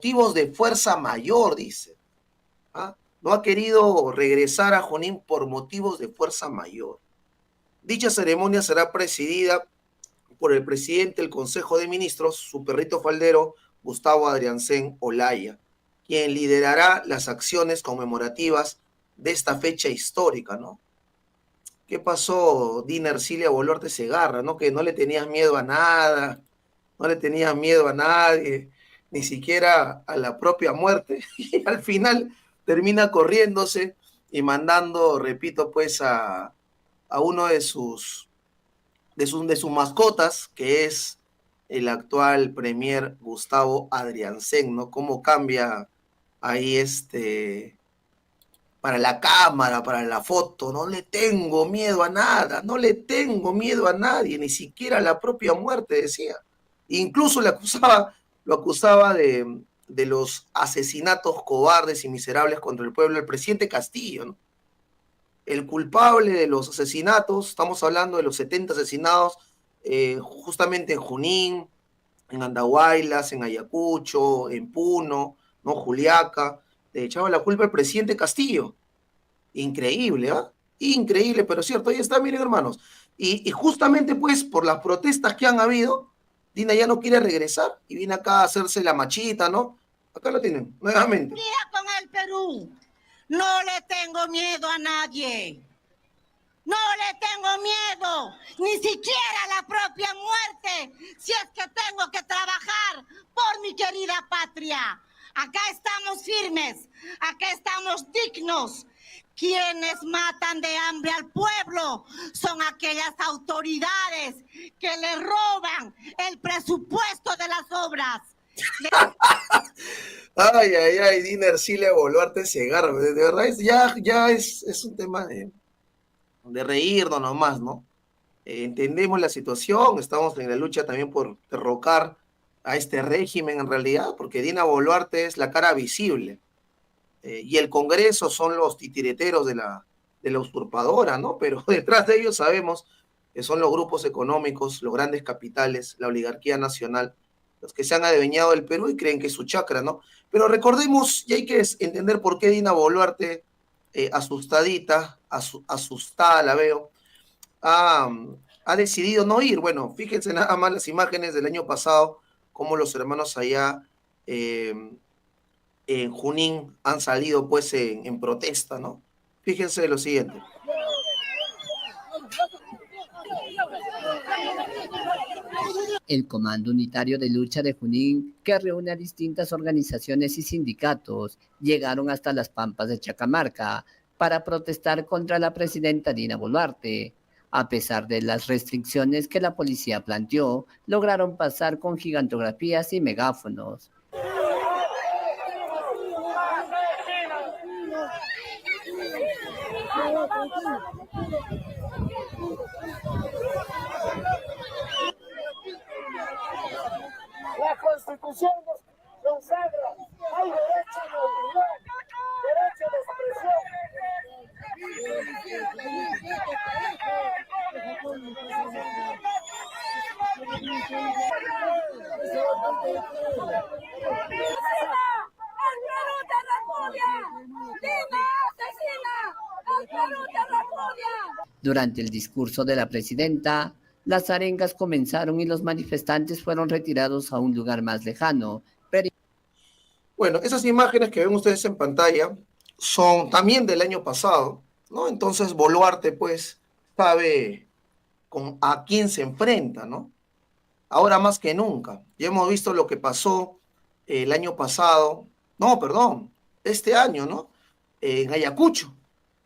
motivos de fuerza mayor, dice. ¿Ah? No ha querido regresar a Junín por motivos de fuerza mayor. Dicha ceremonia será presidida por el presidente del Consejo de Ministros, su perrito faldero, Gustavo Adriancén Olaya, quien liderará las acciones conmemorativas de esta fecha histórica, ¿no? ¿Qué pasó, Dina Ercilia Boluarte Segarra, ¿no? Que no le tenías miedo a nada, no le tenías miedo a nadie, ni siquiera a la propia muerte, y al final termina corriéndose y mandando, repito, pues a uno de sus mascotas, que es el actual premier Gustavo Adriancén, ¿no? Cómo cambia ahí para la cámara, para la foto, no le tengo miedo a nada, no le tengo miedo a nadie, ni siquiera a la propia muerte, decía. Incluso lo acusaba de los asesinatos cobardes y miserables contra el pueblo, el presidente Castillo, ¿no? El culpable de los asesinatos, estamos hablando de los 70 asesinados, justamente en Junín, en Andahuaylas, en Ayacucho, en Puno, ¿no? Juliaca, le echaba la culpa al presidente Castillo. Increíble, ¿ah? Increíble, pero cierto, ahí está, miren hermanos. Y justamente pues por las protestas que han habido, Dina ya no quiere regresar y viene acá a hacerse la machita, ¿no? Acá lo tienen, nuevamente. Con el Perú, no le tengo miedo a nadie. No le tengo miedo, ni siquiera a la propia muerte, si es que tengo que trabajar por mi querida patria. Acá estamos firmes, acá estamos dignos. Quienes matan de hambre al pueblo son aquellas autoridades que le roban el presupuesto de las obras. Ay, ay, ay, Dina Ercilia Boluarte Segarra, de verdad ya es un tema de reírnos nomás, ¿no? Entendemos la situación, estamos en la lucha también por derrocar a este régimen en realidad, porque Dina Boluarte es la cara visible, y el Congreso son los titireteros de la usurpadora, ¿no? Pero detrás de ellos sabemos que son los grupos económicos, los grandes capitales, la oligarquía nacional, los que se han adueñado del Perú y creen que es su chacra, ¿no? Pero recordemos, y hay que entender por qué Dina Boluarte, asustadita, asustada la veo, ha, ha decidido no ir. Bueno, fíjense nada más las imágenes del año pasado, cómo los hermanos allá en Junín han salido pues en protesta, ¿no? Fíjense lo siguiente. El Comando Unitario de Lucha de Junín, que reúne a distintas organizaciones y sindicatos, llegaron hasta las Pampas de Chacamarca para protestar contra la presidenta Dina Boluarte. A pesar de las restricciones que la policía planteó, lograron pasar con gigantografías y megáfonos. La Constitución nos consagra, hay derecho a la opinión, derecho a la expresión. ¡El Perú te repudia! ¡Dina asesina! ¡El Perú te repudia! Durante el discurso de la presidenta, las arengas comenzaron y los manifestantes fueron retirados a un lugar más lejano. Bueno, esas imágenes que ven ustedes en pantalla son también del año pasado, ¿no? Entonces Boluarte, pues, sabe a quién se enfrenta, ¿no? Ahora más que nunca. Ya hemos visto lo que pasó el año pasado, no, perdón, este año, ¿no? En Ayacucho,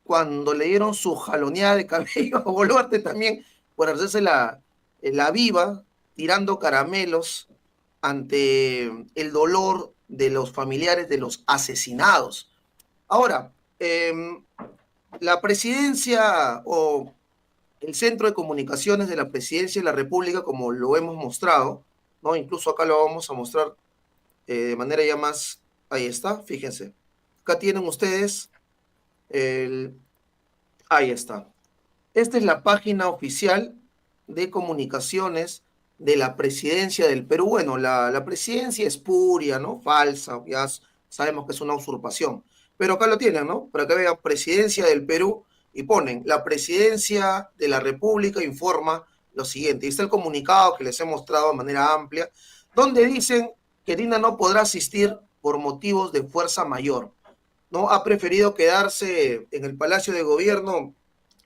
cuando le dieron su jaloneada de cabello a Boluarte también por hacerse la viva, tirando caramelos ante el dolor de los familiares de los asesinados. Ahora, la presidencia o el centro de comunicaciones de la presidencia de la República, como lo hemos mostrado, ¿no? Incluso acá lo vamos a mostrar de manera ya más, ahí está, fíjense. Acá tienen ustedes ahí está. Esta es la página oficial de comunicaciones de la presidencia del Perú. Bueno, la presidencia es espuria, ¿no? Falsa, ya sabemos que es una usurpación. Pero acá lo tienen, ¿no? Para que vean, presidencia del Perú, y ponen, la presidencia de la República informa lo siguiente. Y está el comunicado que les he mostrado de manera amplia, donde dicen que Dina no podrá asistir por motivos de fuerza mayor, ¿no? Ha preferido quedarse en el Palacio de Gobierno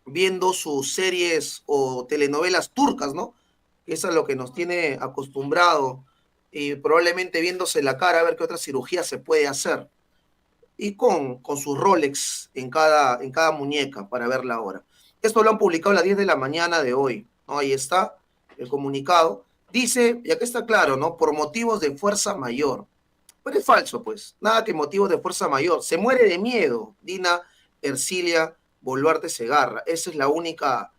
viendo sus series o telenovelas turcas, ¿no? Eso es lo que nos tiene acostumbrado, y probablemente viéndose la cara a ver qué otra cirugía se puede hacer. Y con sus Rolex en cada muñeca para ver la hora. Esto lo han publicado a las 10 de la mañana de hoy, ¿no? Ahí está el comunicado. Dice, y acá está claro, ¿no? Por motivos de fuerza mayor. Pero es falso, pues. Nada que motivos de fuerza mayor. Se muere de miedo, Dina Ercilia Boluarte Segarra. Esa es la única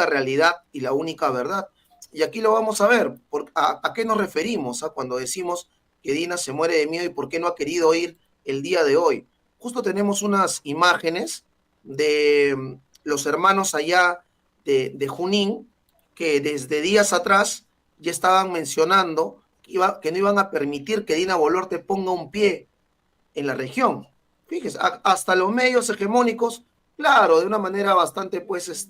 realidad y la única verdad. Y aquí lo vamos a ver. ¿A qué nos referimos cuando decimos que Dina se muere de miedo y por qué no ha querido ir el día de hoy? Justo tenemos unas imágenes de los hermanos allá de Junín, que desde días atrás ya estaban mencionando que no iban a permitir que Dina Boluarte ponga un pie en la región. Fíjese, hasta los medios hegemónicos, claro, de una manera bastante, pues,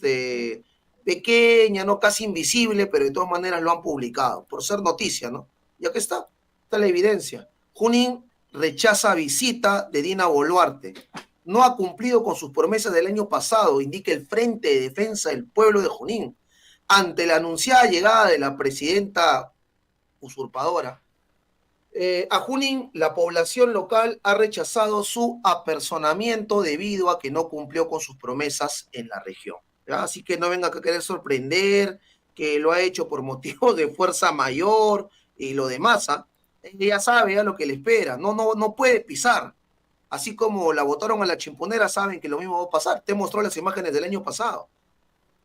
pequeña, no casi invisible, pero de todas maneras lo han publicado, por ser noticia, ¿no? Y aquí está la evidencia. Junín rechaza visita de Dina Boluarte. No ha cumplido con sus promesas del año pasado, indica el Frente de Defensa del Pueblo de Junín. Ante la anunciada llegada de la presidenta usurpadora, a Junín, la población local ha rechazado su apersonamiento debido a que no cumplió con sus promesas en la región, ¿ya? Así que no venga a querer sorprender que lo ha hecho por motivos de fuerza mayor y lo demás. Ella sabe lo que le espera, no puede pisar. Así como la votaron a la chimponera, saben que lo mismo va a pasar. Te mostró las imágenes del año pasado.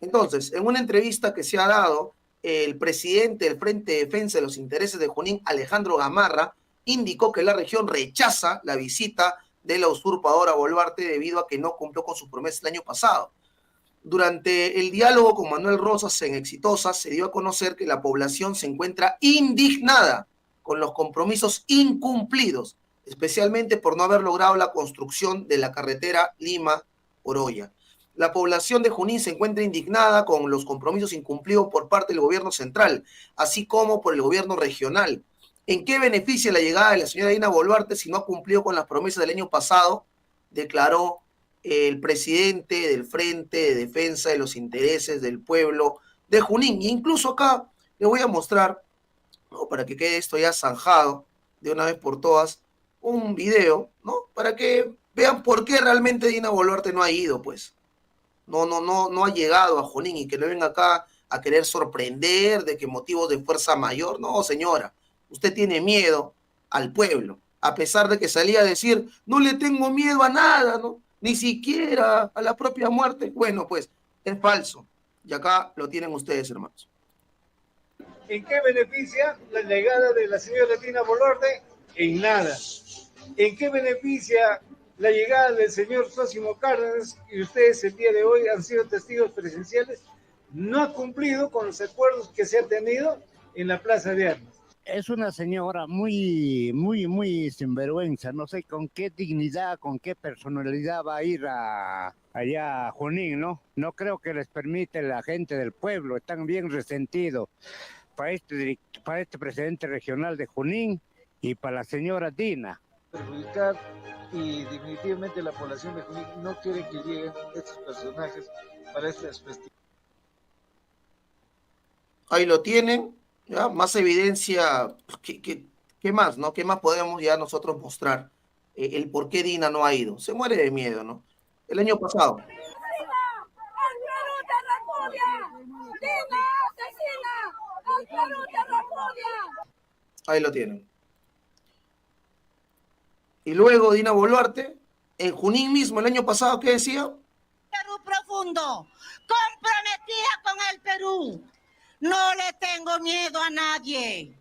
Entonces, en una entrevista que se ha dado, el presidente del Frente de Defensa de los Intereses de Junín, Alejandro Gamarra, indicó que la región rechaza la visita de la usurpadora Boluarte debido a que no cumplió con sus promesas el año pasado. Durante el diálogo con Manuel Rosas en Exitosa, se dio a conocer que la población se encuentra indignada con los compromisos incumplidos, especialmente por no haber logrado la construcción de la carretera Lima-Oroya. La población de Junín se encuentra indignada con los compromisos incumplidos por parte del gobierno central, así como por el gobierno regional. ¿En qué beneficia la llegada de la señora Dina Boluarte si no ha cumplido con las promesas del año pasado?, declaró el presidente del Frente de Defensa de los Intereses del Pueblo de Junín. E incluso acá le voy a mostrar, ¿no?, para que quede esto ya zanjado de una vez por todas, un video, ¿no?, para que vean por qué realmente Dina Boluarte no ha ido, pues. No ha llegado a Junín, y que le venga acá a querer sorprender de que motivos de fuerza mayor. No, señora, usted tiene miedo al pueblo, a pesar de que salía a decir, no le tengo miedo a nada, ¿no? Ni siquiera a la propia muerte. Bueno, pues es falso. Y acá lo tienen ustedes, hermanos. ¿En qué beneficia la llegada de la señora Dina Boluarte? En nada. ¿En qué beneficia la llegada del señor Sósimo Cárdenas, y ustedes el día de hoy han sido testigos presenciales? No ha cumplido con los acuerdos que se han tenido en la Plaza de Armas. Es una señora muy sinvergüenza. No sé con qué dignidad, con qué personalidad va a ir allá a Junín, ¿no? No creo que les permite la gente del pueblo. Están bien resentidos para este presidente regional de Junín y para la señora Dina. Perjudicar, y definitivamente la población de Junín no quiere que lleguen estos personajes para estas festividades. Ahí lo tienen, ¿ya? Más evidencia. ¿Qué más, no? ¿Qué más podemos ya nosotros mostrar? El por qué Dina no ha ido. Se muere de miedo, ¿no? El año pasado. Ahí lo tienen. Y luego Dina Boluarte, en Junín mismo, el año pasado, ¿qué decía? Perú profundo, comprometida con el Perú. No le tengo miedo a nadie.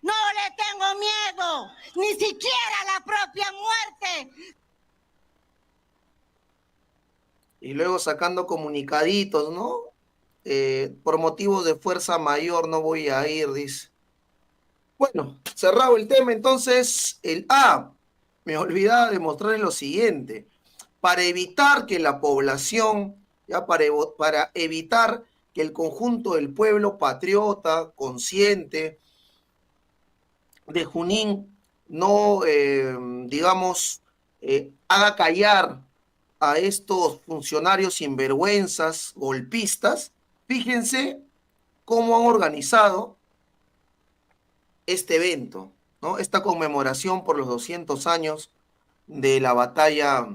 No le tengo miedo, ni siquiera a la propia muerte. Y luego sacando comunicaditos, ¿no? por motivos de fuerza mayor no voy a ir, dice. Bueno, cerrado el tema, entonces, me olvidaba de mostrarles lo siguiente. Para evitar que la población, ya para evitar que el conjunto del pueblo patriota, consciente de Junín, no, digamos, haga callar a estos funcionarios sinvergüenzas, golpistas, fíjense cómo han organizado este evento, ¿no? Esta conmemoración por los 200 años de la batalla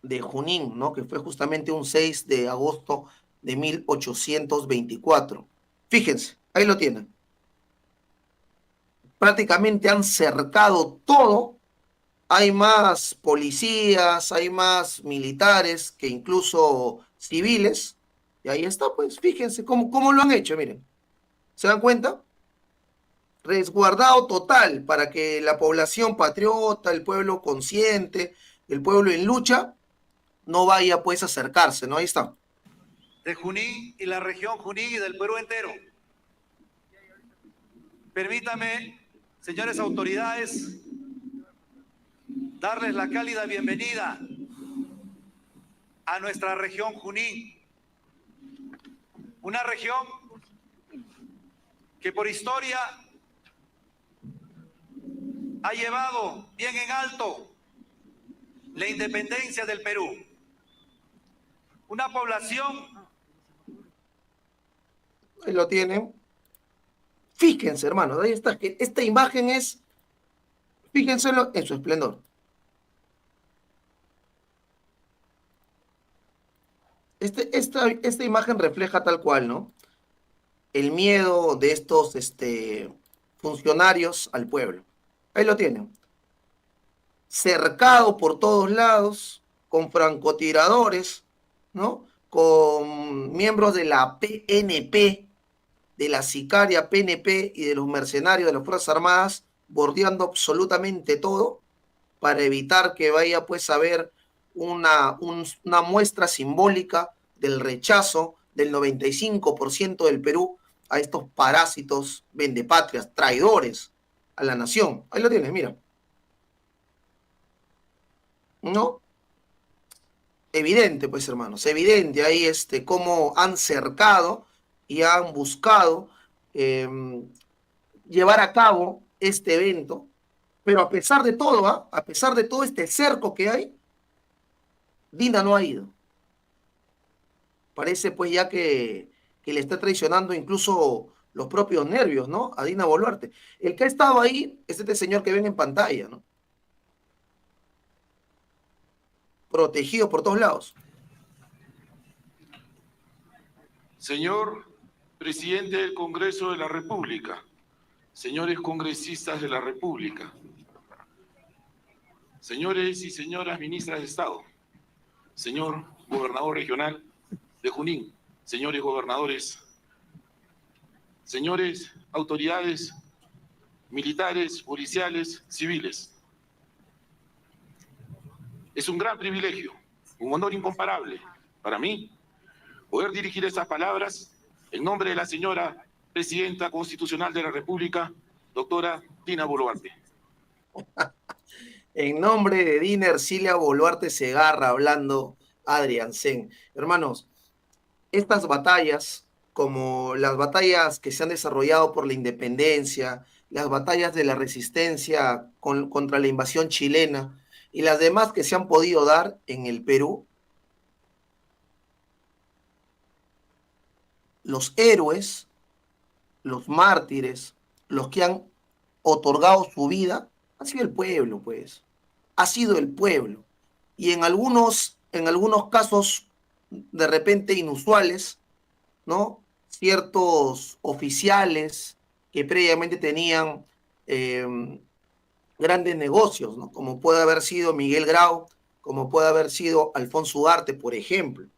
de Junín, ¿no? Que fue justamente un 6 de agosto de 1824. Fíjense, ahí lo tienen. Prácticamente han cercado todo. Hay más policías, hay más militares que incluso civiles. Y ahí está, pues, fíjense cómo lo han hecho, miren. ¿Se dan cuenta? Resguardado total para que la población patriota, el pueblo consciente, el pueblo en lucha, no vaya pues a acercarse, ¿no? Ahí está. De Junín y la región Junín y del Perú entero. Permítame, señores autoridades, darles la cálida bienvenida a nuestra región Junín, una región que por historia ha llevado bien en alto la independencia del Perú. Una población. Ahí lo tienen. Fíjense, hermanos, ahí está. Esta imagen es, fíjense en su esplendor. Esta imagen refleja tal cual, ¿no? El miedo de estos funcionarios al pueblo. Ahí lo tienen. Cercado por todos lados, con francotiradores, ¿no? Con miembros de la PNP, de la sicaria PNP y de los mercenarios de las Fuerzas Armadas, bordeando absolutamente todo, para evitar que vaya pues a haber una muestra simbólica del rechazo del 95% del Perú a estos parásitos vendepatrias, traidores a la nación. Ahí lo tienes, mira. ¿No? Evidente, pues, hermanos, evidente ahí cómo han cercado y han buscado llevar a cabo este evento, pero a pesar de todo, a pesar de todo este cerco que hay, Dina no ha ido. Parece pues ya que le está traicionando incluso los propios nervios, ¿no? A Dina Boluarte. El que ha estado ahí es este señor que ven en pantalla, ¿no? Protegido por todos lados. Señor presidente del Congreso de la República, señores congresistas de la República, señores y señoras ministras de Estado, señor gobernador regional de Junín, señores gobernadores, señores autoridades militares, policiales, civiles. Es un gran privilegio, un honor incomparable para mí poder dirigir estas palabras en nombre de la señora Presidenta Constitucional de la República, doctora Dina Boluarte. En nombre de Dina Ercilia Boluarte Segarra, hablando Adrián Sen. Hermanos, estas batallas, como las batallas que se han desarrollado por la independencia, las batallas de la resistencia contra la invasión chilena y las demás que se han podido dar en el Perú, los héroes, los mártires, los que han otorgado su vida, ha sido el pueblo, pues. Ha sido el pueblo. Y en algunos casos, de repente inusuales, ¿no? Ciertos oficiales que previamente tenían grandes negocios, ¿no? Como puede haber sido Miguel Grau, como puede haber sido Alfonso Ugarte, por ejemplo,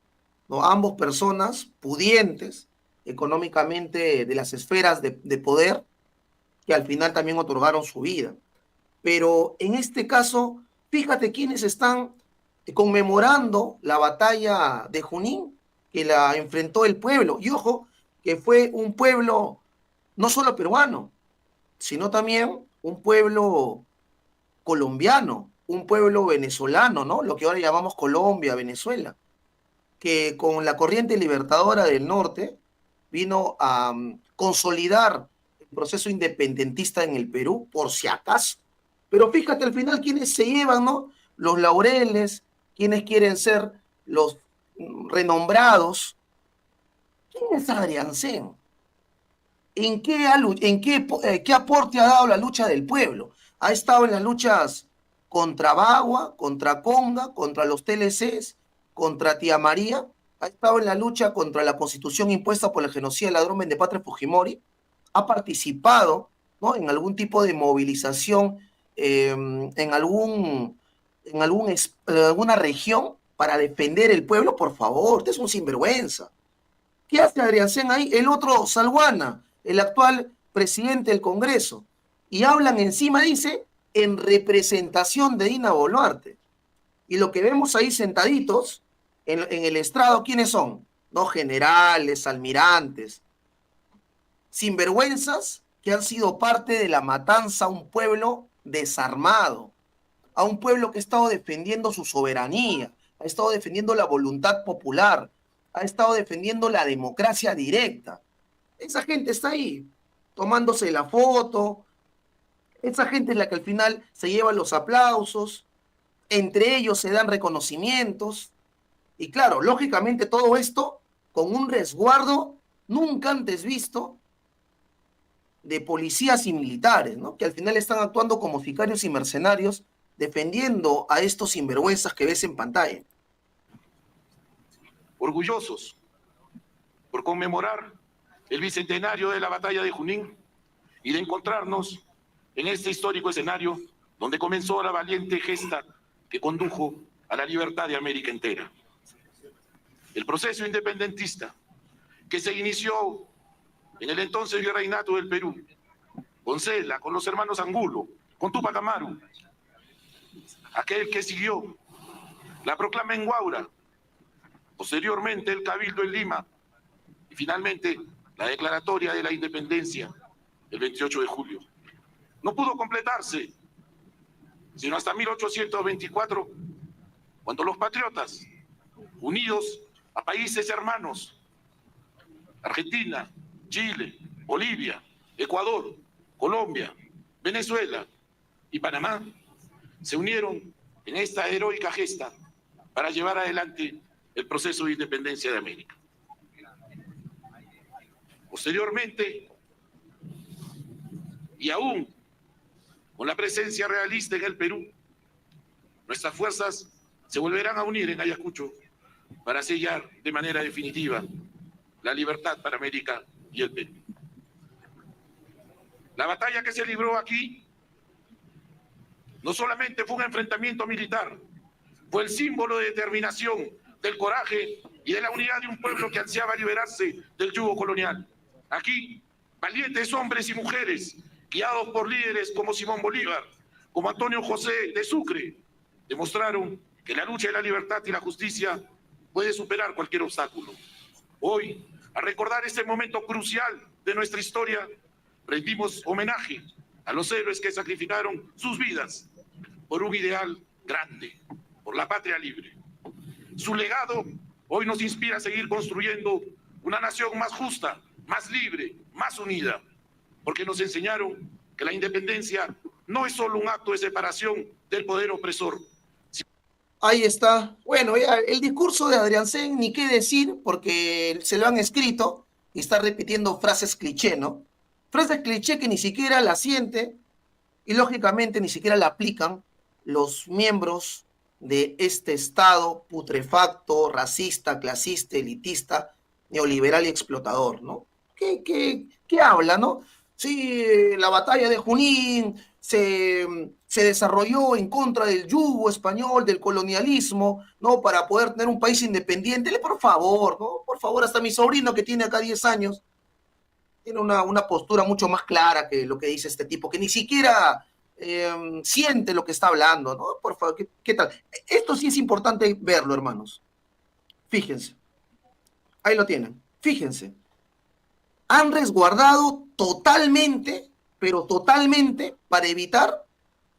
¿no? Ambos personas pudientes económicamente de las esferas de poder, que al final también otorgaron su vida. Pero en este caso, fíjate quiénes están conmemorando la batalla de Junín. que la enfrentó el pueblo. Y ojo, que fue un pueblo no solo peruano, sino también un pueblo colombiano, un pueblo venezolano, ¿no? Lo que ahora llamamos Colombia, Venezuela, que con la corriente libertadora del norte vino a consolidar el proceso independentista en el Perú, por si acaso. Pero fíjate al final quiénes se llevan, ¿no? Los laureles, quienes quieren ser los renombrados. ¿Quién es Adrián Sen? ¿Qué aporte ha dado la lucha del pueblo? Ha estado en las luchas contra Bagua, contra Conga, contra los TLCs, contra Tía María. Ha estado en la lucha contra la constitución impuesta por el genocida ladrón Vendepatria Fujimori. Ha participado, ¿no?, en algún tipo de movilización en alguna región para defender el pueblo. Por favor, usted es un sinvergüenza. ¿Qué hace Adrián Sen ahí? El otro Salguana, el actual presidente del Congreso. Y hablan encima, dice, en representación de Dina Boluarte. Y lo que vemos ahí sentaditos en el estrado, ¿quiénes son? No, generales, almirantes, sinvergüenzas que han sido parte de la matanza a un pueblo desarmado, a un pueblo que ha estado defendiendo su soberanía, ha estado defendiendo la voluntad popular, ha estado defendiendo la democracia directa. Esa gente está ahí, tomándose la foto. Esa gente es la que al final se lleva los aplausos, entre ellos se dan reconocimientos. Y claro, lógicamente todo esto con un resguardo nunca antes visto de policías y militares, ¿no?, que al final están actuando como sicarios y mercenarios, defendiendo a estos sinvergüenzas que ves en pantalla. Orgullosos por conmemorar el bicentenario de la batalla de Junín y de encontrarnos en este histórico escenario donde comenzó la valiente gesta que condujo a la libertad de América entera. El proceso independentista que se inició en el entonces virreinato del Perú, con Cela, con los hermanos Angulo, con Tupac Amaru, aquel que siguió la proclama en Huaura, posteriormente el Cabildo en Lima y finalmente la declaratoria de la independencia el 28 de julio. No pudo completarse sino hasta 1824, cuando los patriotas, unidos a países hermanos, Argentina, Chile, Bolivia, Ecuador, Colombia, Venezuela y Panamá, se unieron en esta heroica gesta para llevar adelante el proceso de independencia de América. Posteriormente, y aún con la presencia realista en el Perú, nuestras fuerzas se volverán a unir en Ayacucho para sellar de manera definitiva la libertad para América y el Perú. La batalla que se libró aquí no solamente fue un enfrentamiento militar, fue el símbolo de determinación, del coraje y de la unidad de un pueblo que ansiaba liberarse del yugo colonial. Aquí, valientes hombres y mujeres, guiados por líderes como Simón Bolívar, como Antonio José de Sucre, demostraron que la lucha de la libertad y la justicia puede superar cualquier obstáculo. Hoy, al recordar este momento crucial de nuestra historia, rendimos homenaje a los héroes que sacrificaron sus vidas por un ideal grande, por la patria libre. Su legado hoy nos inspira a seguir construyendo una nación más justa, más libre, más unida, porque nos enseñaron que la independencia no es solo un acto de separación del poder opresor. Ahí está. Bueno, ya, el discurso de Adrián Sen, ni qué decir, porque se lo han escrito y está repitiendo frases cliché, ¿no? Frases cliché que ni siquiera la siente y lógicamente ni siquiera la aplican los miembros de este Estado putrefacto, racista, clasista, elitista, neoliberal y explotador, ¿no? ¿Qué habla, no? Sí, la batalla de Junín se desarrolló en contra del yugo español, del colonialismo, ¿no?, para poder tener un país independiente. Por favor, ¿no? Por favor, hasta mi sobrino que tiene acá 10 años tiene una postura mucho más clara que lo que dice este tipo, que ni siquiera siente lo que está hablando, ¿no? Por favor, ¿qué tal? Esto sí es importante verlo, hermanos. Fíjense. Ahí lo tienen. Fíjense. Han resguardado totalmente, pero totalmente, para evitar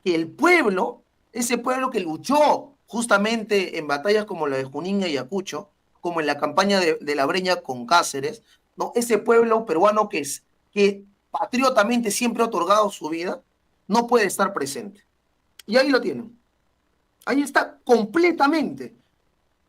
que el pueblo, ese pueblo que luchó justamente en batallas como la de Junín y Ayacucho, como en la campaña de la Breña con Cáceres, ¿no? Ese pueblo peruano que patriotamente siempre ha otorgado su vida, no puede estar presente. Y ahí lo tienen. Ahí está completamente.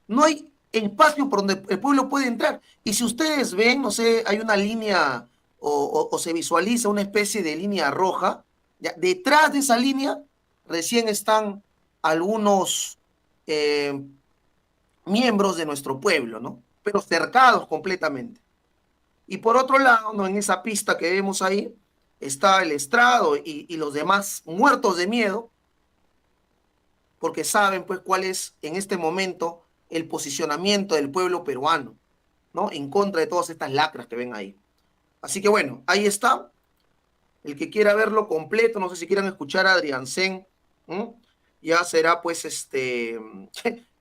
No hay espacio por donde el pueblo puede entrar. Y si ustedes ven, no sé, hay una línea o se visualiza una especie de línea roja, ya, detrás de esa línea recién están algunos miembros de nuestro pueblo, ¿no? Pero cercados completamente. Y por otro lado, ¿no? En esa pista que vemos ahí, está el estrado y los demás muertos de miedo, porque saben pues cuál es en este momento el posicionamiento del pueblo peruano, ¿no? En contra de todas estas lacras que ven ahí. Así que bueno, ahí está. El que quiera verlo completo, no sé si quieran escuchar a Adrián Sen, ¿m? Ya será pues que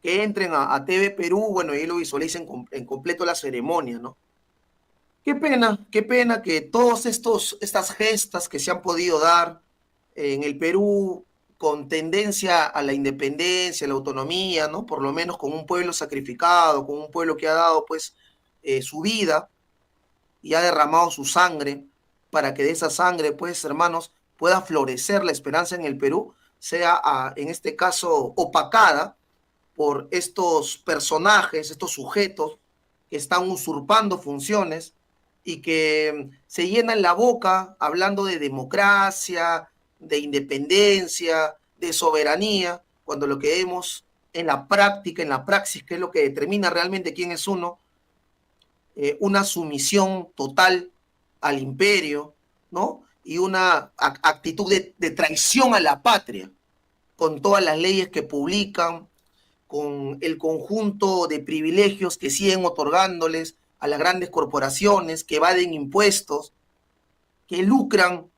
entren a TV Perú, bueno, y lo visualicen en completo la ceremonia, ¿no? Qué pena que todas estas gestas que se han podido dar en el Perú con tendencia a la independencia, a la autonomía, ¿no? Por lo menos con un pueblo sacrificado, con un pueblo que ha dado pues su vida y ha derramado su sangre para que de esa sangre, pues, hermanos, pueda florecer la esperanza en el Perú, sea en este caso opacada por estos personajes, estos sujetos que están usurpando funciones y que se llenan la boca hablando de democracia, de independencia, de soberanía, cuando lo que vemos en la práctica, en la praxis, que es lo que determina realmente quién es uno, una sumisión total al imperio, ¿no? Y una actitud de traición a la patria, con todas las leyes que publican, con el conjunto de privilegios que siguen otorgándoles a las grandes corporaciones, que evaden impuestos, que lucran,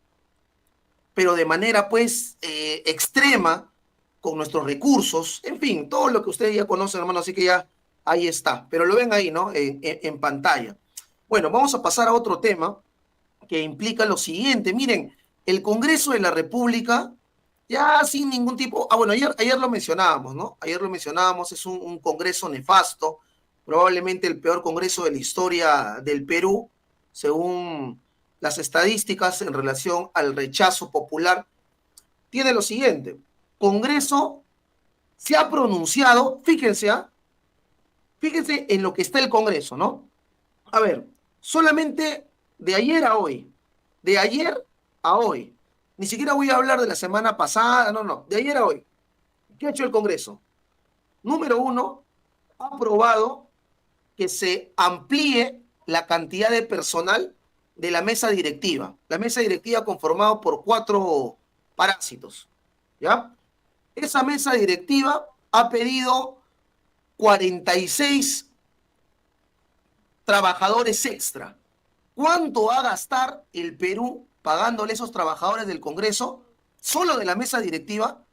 pero de manera pues extrema con nuestros recursos, en fin, todo lo que ustedes ya conocen, hermano, así que ya ahí está, pero lo ven ahí, ¿no? En pantalla. Bueno, vamos a pasar a otro tema que implica lo siguiente. Miren, el Congreso de la República, ya sin ningún tipo... bueno, ayer lo mencionábamos, ¿no? Ayer lo mencionábamos, es un Congreso nefasto, probablemente el peor Congreso de la historia del Perú, según las estadísticas en relación al rechazo popular. Tiene lo siguiente: Congreso se ha pronunciado, fíjense en lo que está el Congreso, ¿no? A ver, solamente de ayer a hoy, ni siquiera voy a hablar de la semana pasada, no, de ayer a hoy, ¿qué ha hecho el Congreso? Número uno, ha aprobado que se amplíe la cantidad de personal de la mesa directiva. La mesa directiva conformada por 4 parásitos, ¿ya? Esa mesa directiva ha pedido 46 trabajadores extra. ¿Cuánto va a gastar el Perú pagándole a esos trabajadores del Congreso, solo de la mesa directiva?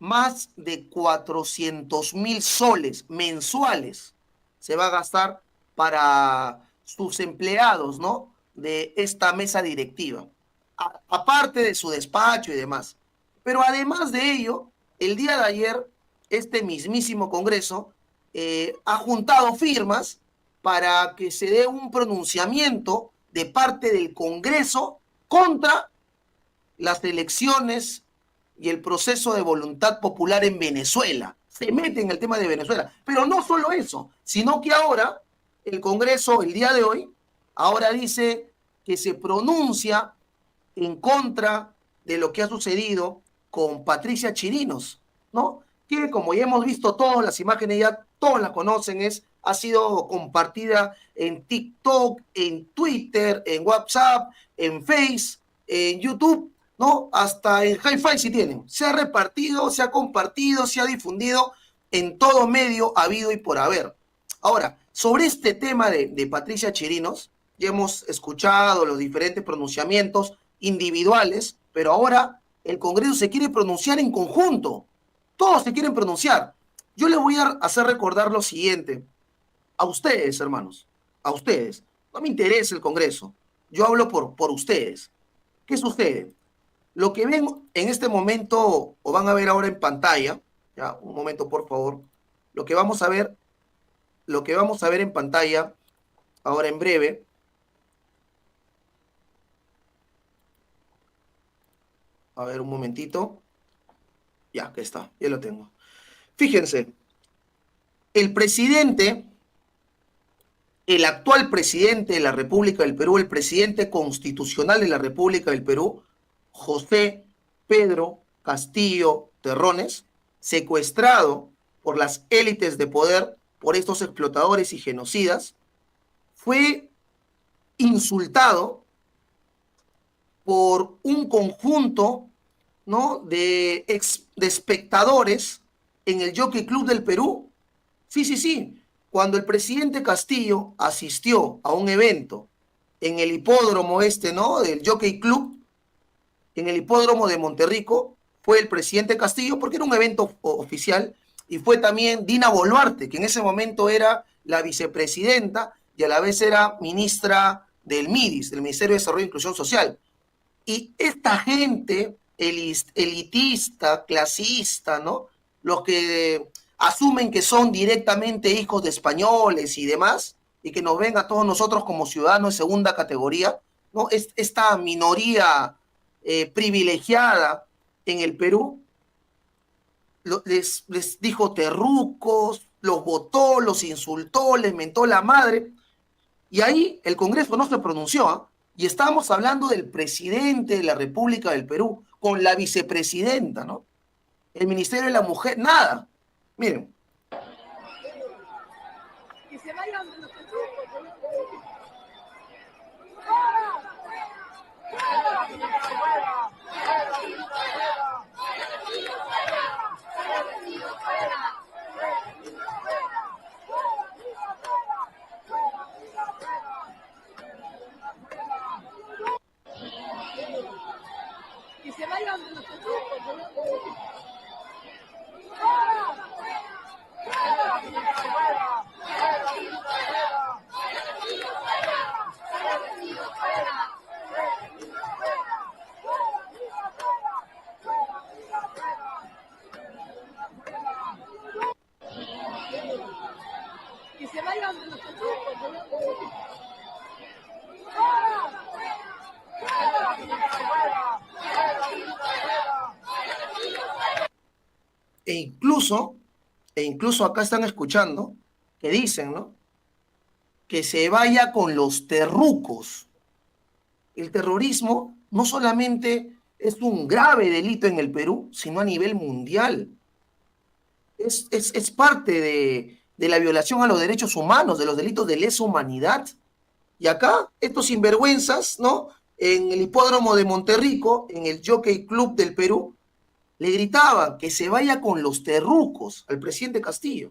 Más de 400.000 soles mensuales se va a gastar para sus empleados, ¿no? De esta mesa directiva, aparte de su despacho y demás. Pero además de ello, el día de ayer, este mismísimo Congreso ha juntado firmas para que se dé un pronunciamiento de parte del Congreso contra las elecciones y el proceso de voluntad popular en Venezuela. Se mete en el tema de Venezuela. Pero no solo eso, sino que ahora el Congreso, el día de hoy, ahora dice que se pronuncia en contra de lo que ha sucedido con Patricia Chirinos, ¿no? Que como ya hemos visto todas las imágenes, ya todos la conocen, ha sido compartida en TikTok, en Twitter, en WhatsApp, en Face, en YouTube, ¿no? Hasta en Hi-Fi si tienen. Se ha repartido, se ha compartido, se ha difundido en todo medio habido y por haber. Ahora, sobre este tema de Patricia Chirinos, ya hemos escuchado los diferentes pronunciamientos individuales, pero ahora el Congreso se quiere pronunciar en conjunto. Todos se quieren pronunciar. Yo les voy a hacer recordar lo siguiente a ustedes, hermanos. a ustedes. No me interesa el Congreso. Yo hablo por ustedes. ¿Qué sucede? Lo que ven en este momento, o van a ver ahora en pantalla, ya, un momento por favor, lo que vamos a ver en pantalla ahora en breve. A ver, un momentito. Ya, que está, ya lo tengo. Fíjense, el presidente, el actual presidente de la República del Perú, el presidente constitucional de la República del Perú, José Pedro Castillo Terrones, secuestrado por las élites de poder, por estos explotadores y genocidas, fue insultado por un conjunto, ¿no?, de espectadores en el Jockey Club del Perú. Sí. Cuando el presidente Castillo asistió a un evento en el hipódromo ¿no?, del Jockey Club, en el hipódromo de Monterrico, fue el presidente Castillo, porque era un evento oficial, y fue también Dina Boluarte, que en ese momento era la vicepresidenta y a la vez era ministra del MIDIS, del Ministerio de Desarrollo e Inclusión Social. Y esta gente elitista, clasista, ¿no?, los que asumen que son directamente hijos de españoles y demás, y que nos ven a todos nosotros como ciudadanos de segunda categoría, ¿no?, esta minoría privilegiada en el Perú, les dijo terrucos, los votó, los insultó, les mentó la madre, y ahí el Congreso no se pronunció, ¿eh? Y estábamos hablando del presidente de la República del Perú, con la vicepresidenta, ¿no? El Ministerio de la Mujer, nada. Miren. Y se vayan de los y se vayan de los y se vayan de los E incluso acá están escuchando que dicen, ¿no?, que se vaya con los terrucos. El terrorismo no solamente es un grave delito en el Perú, sino a nivel mundial. Es parte de la violación a los derechos humanos, de los delitos de lesa humanidad. Y acá, estos sinvergüenzas, ¿no?, en el hipódromo de Monterrico, en el Jockey Club del Perú, le gritaban que se vaya con los terrucos al presidente Castillo.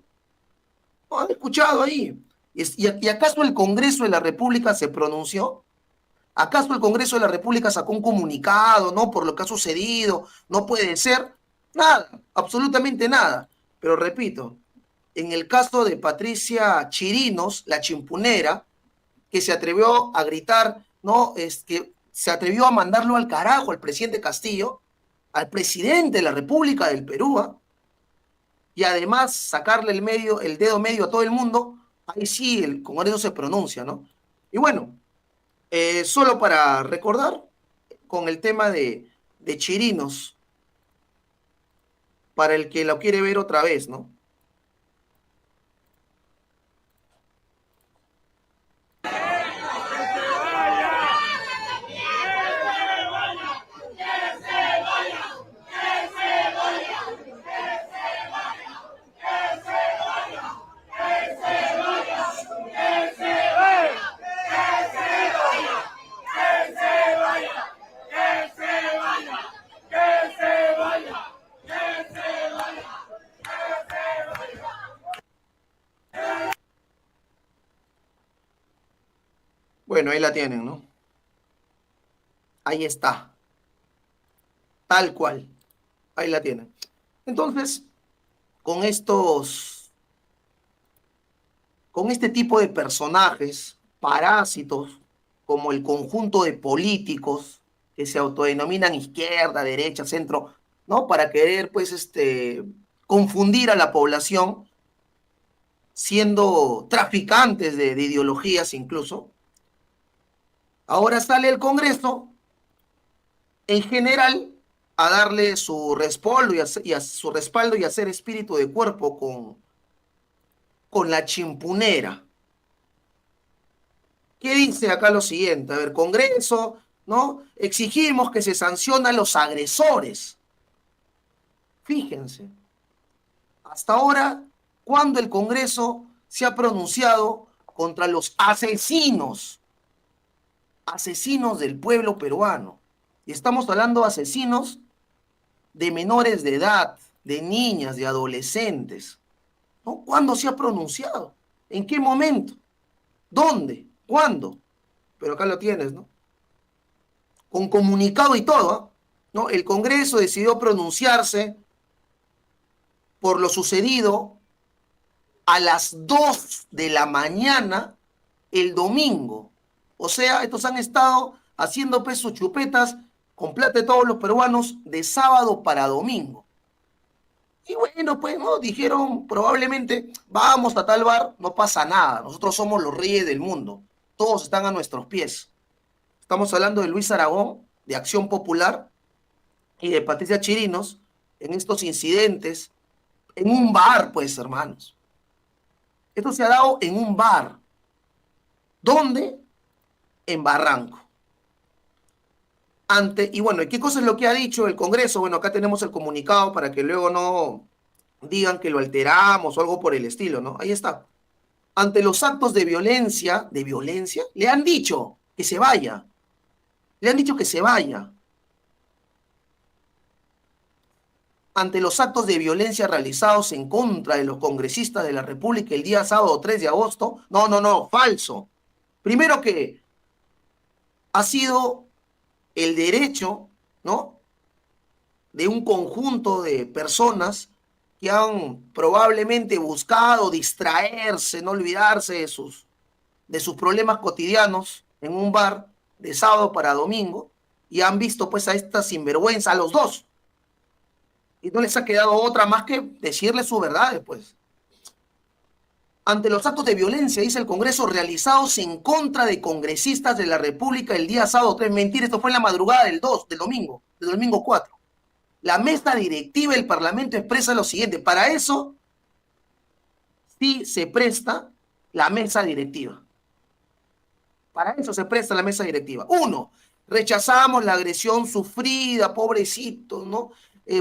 ¿No han escuchado ahí? ¿Y acaso el Congreso de la República se pronunció? ¿Acaso el Congreso de la República sacó un comunicado, ¿no?, por lo que ha sucedido? No puede ser. Nada, absolutamente nada. Pero repito, en el caso de Patricia Chirinos, la chimpunera, que se atrevió a gritar, ¿no?, que se atrevió a mandarlo al carajo al presidente Castillo, al presidente de la República del Perú, ¿eh?, y además sacarle el dedo medio a todo el mundo, ahí sí el Congreso se pronuncia, ¿no? Y bueno, solo para recordar, con el tema de Chirinos, para el que lo quiere ver otra vez, ¿no? Bueno, ahí la tienen, ¿no? Ahí está. Tal cual. Ahí la tienen. Entonces, con este tipo de personajes, parásitos como el conjunto de políticos que se autodenominan izquierda, derecha, centro, ¿no? Para querer, pues, confundir a la población, siendo traficantes de ideologías incluso. Ahora sale el Congreso, en general, a darle su respaldo su respaldo y hacer espíritu de cuerpo con la chimpunera. ¿Qué dice acá lo siguiente? A ver, Congreso, ¿no? Exigimos que se sancione a los agresores. Fíjense, hasta ahora, ¿cuándo el Congreso se ha pronunciado contra los asesinos del pueblo peruano? Y estamos hablando de asesinos de menores de edad, de niñas, de adolescentes, ¿no? ¿Cuándo se ha pronunciado? ¿En qué momento? ¿Dónde? ¿Cuándo? Pero acá lo tienes, ¿no? Con comunicado y todo, ¿no? El Congreso decidió pronunciarse por lo sucedido a las 2 de la mañana el domingo. O sea, estos han estado haciendo pues sus chupetas con plata de todos los peruanos de sábado para domingo. Y bueno, pues, ¿no? Dijeron probablemente, vamos a tal bar, no pasa nada, nosotros somos los reyes del mundo, todos están a nuestros pies. Estamos hablando de Luis Aragón, de Acción Popular, y de Patricia Chirinos, en estos incidentes, en un bar, pues, hermanos. Esto se ha dado en un bar. ¿Dónde? En Barranco. Y bueno, ¿qué cosa es lo que ha dicho el Congreso? Bueno, acá tenemos el comunicado para que luego no digan que lo alteramos o algo por el estilo, ¿no? Ahí está. Ante los actos de violencia, le han dicho que se vaya. Le han dicho que se vaya. Ante los actos de violencia realizados en contra de los congresistas de la República el día sábado 3 de agosto, no, falso. Primero que ha sido el derecho, ¿no?, de un conjunto de personas que han probablemente buscado distraerse, no olvidarse de sus problemas cotidianos en un bar de sábado para domingo, y han visto pues a esta sinvergüenza, a los dos, y no les ha quedado otra más que decirles su verdad, pues. Ante los actos de violencia, dice el Congreso, realizados en contra de congresistas de la República el día sábado 3, mentira, esto fue en la madrugada del domingo 4. La mesa directiva del Parlamento expresa lo siguiente: para eso sí se presta la mesa directiva. Para eso se presta la mesa directiva. 1, rechazamos la agresión sufrida, pobrecitos, ¿no?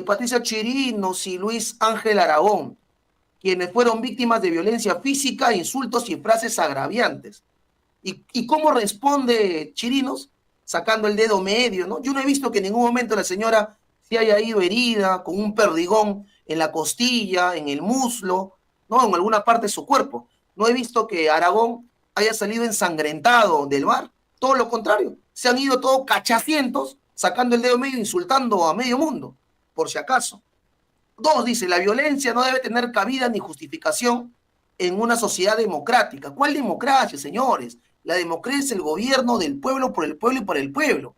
Patricia Chirinos y Luis Ángel Aragón, quienes fueron víctimas de violencia física, insultos y frases agraviantes. ¿Y cómo responde Chirinos? Sacando el dedo medio, ¿no? Yo no he visto que en ningún momento la señora se haya ido herida, con un perdigón en la costilla, en el muslo, ¿no?, en alguna parte de su cuerpo. No he visto que Aragón haya salido ensangrentado del bar. Todo lo contrario, se han ido todos cachacientos, sacando el dedo medio, insultando a medio mundo, por si acaso. 2, dice, la violencia no debe tener cabida ni justificación en una sociedad democrática. ¿Cuál democracia, señores? La democracia es el gobierno del pueblo, por el pueblo y para el pueblo.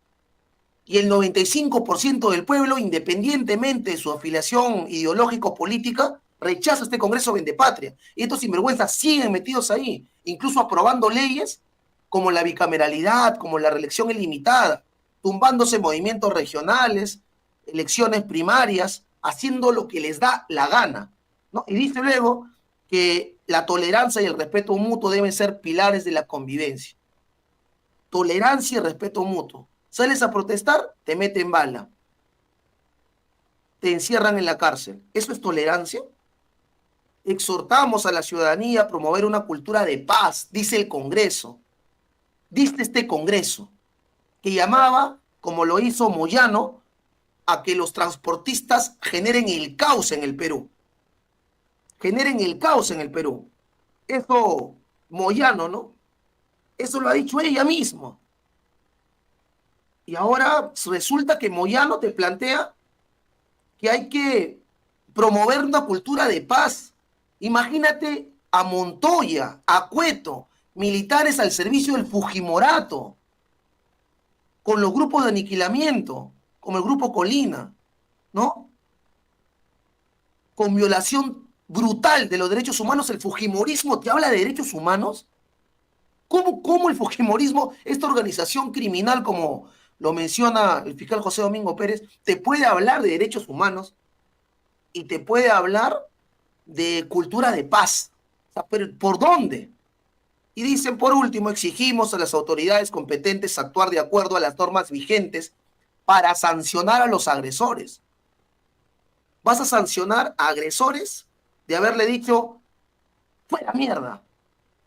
Y el 95% del pueblo, independientemente de su afiliación ideológico-política, rechaza este Congreso vendepatria. Y estos sinvergüenzas siguen metidos ahí, incluso aprobando leyes como la bicameralidad, como la reelección ilimitada, tumbándose movimientos regionales, elecciones primarias, haciendo lo que les da la gana, ¿no? Y dice luego que la tolerancia y el respeto mutuo deben ser pilares de la convivencia. Tolerancia y respeto mutuo. Sales a protestar, te meten bala. Te encierran en la cárcel. ¿Eso es tolerancia? Exhortamos a la ciudadanía a promover una cultura de paz, dice el Congreso. Dice este Congreso, que llamaba, como lo hizo Moyano, a que los transportistas generen el caos en el Perú. Generen el caos en el Perú. Eso, Moyano, ¿no? Eso lo ha dicho ella misma. Y ahora resulta que Moyano te plantea que hay que promover una cultura de paz. Imagínate a Montoya, a Cueto, militares al servicio del Fujimorato, con los grupos de aniquilamiento, como el grupo Colina, ¿no? Con violación brutal de los derechos humanos. ¿El fujimorismo te habla de derechos humanos? ¿Cómo el fujimorismo, esta organización criminal, como lo menciona el fiscal José Domingo Pérez, te puede hablar de derechos humanos y te puede hablar de cultura de paz? O sea, ¿pero por dónde? Y dicen, por último, exigimos a las autoridades competentes actuar de acuerdo a las normas vigentes para sancionar a los agresores. ¿Vas a sancionar a agresores de haberle dicho fuera mierda